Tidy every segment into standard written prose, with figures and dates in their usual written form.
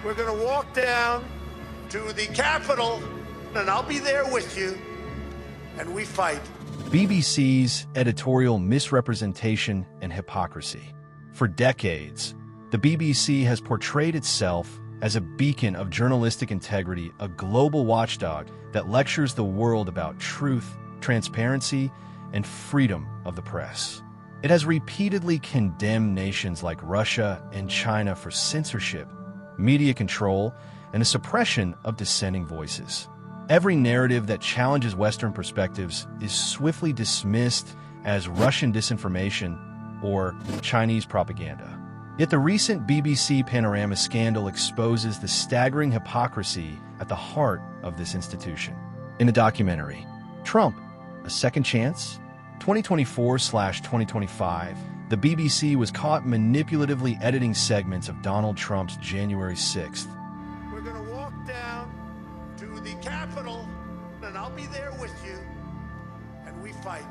We're going to walk down to the Capitol, and I'll be there with you, and we fight. BBC's editorial misrepresentation and hypocrisy. For decades, the BBC has portrayed itself as a beacon of journalistic integrity, a global watchdog that lectures the world about truth, transparency, and freedom of the press. It has repeatedly condemned nations like Russia and China for censorship, media control, and the suppression of dissenting voices. Every narrative that challenges Western perspectives is swiftly dismissed as Russian disinformation or Chinese propaganda. Yet the recent BBC Panorama scandal exposes the staggering hypocrisy at the heart of this institution. In the documentary, Trump, A Second Chance? 2024/2025, the BBC was caught manipulatively editing segments of Donald Trump's January 6th. We're going to walk down to the Capitol, and I'll be there with you, and we fight.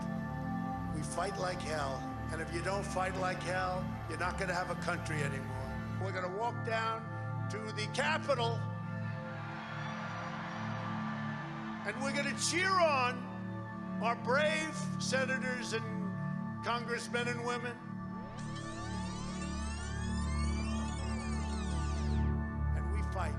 We fight like hell, and if you don't fight like hell, you're not going to have a country anymore. We're going to walk down to the Capitol, and we're going to cheer on our brave senators and congressmen and women. And we fight.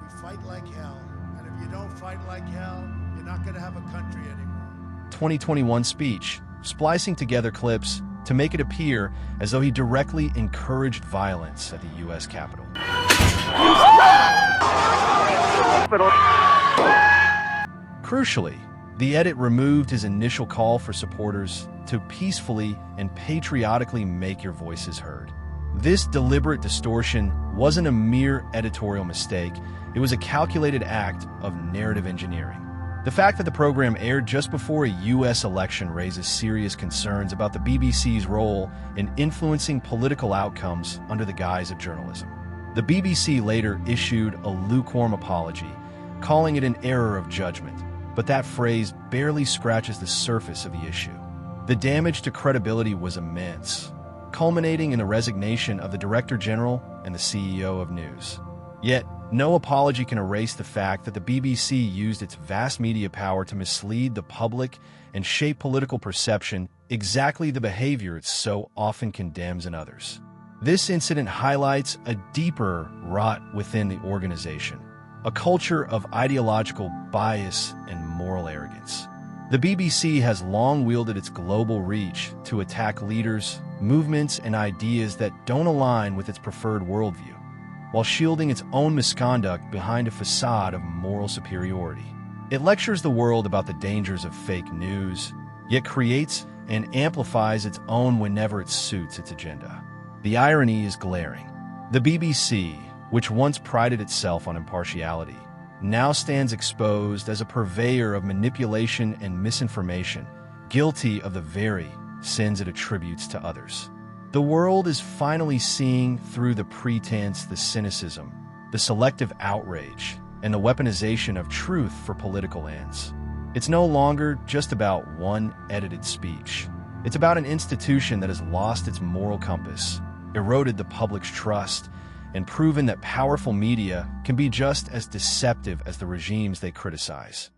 We fight like hell. And if you don't fight like hell, you're not going to have a country anymore. 2021 speech, splicing together clips to make it appear as though he directly encouraged violence at the U.S. Capitol. Crucially, the edit removed his initial call for supporters to peacefully and patriotically make your voices heard. This deliberate distortion wasn't a mere editorial mistake, it was a calculated act of narrative engineering. The fact that the program aired just before a U.S. election raises serious concerns about the BBC's role in influencing political outcomes under the guise of journalism. The BBC later issued a lukewarm apology, calling it an error of judgment. But that phrase barely scratches the surface of the issue. The damage to credibility was immense, culminating in the resignation of the Director General and the CEO of News. Yet, no apology can erase the fact that the BBC used its vast media power to mislead the public and shape political perception, exactly the behavior it so often condemns in others. This incident highlights a deeper rot within the organization, a culture of ideological bias and moral arrogance. The BBC has long wielded its global reach to attack leaders, movements, and ideas that don't align with its preferred worldview, while shielding its own misconduct behind a facade of moral superiority. It lectures the world about the dangers of fake news, yet creates and amplifies its own whenever it suits its agenda. The irony is glaring. The BBC, which once prided itself on impartiality, now stands exposed as a purveyor of manipulation and misinformation, guilty of the very sins it attributes to others. The world is finally seeing through the pretense, the cynicism, the selective outrage, and the weaponization of truth for political ends. It's no longer just about one edited speech. It's about an institution that has lost its moral compass, eroded the public's trust, and proven that powerful media can be just as deceptive as the regimes they criticize.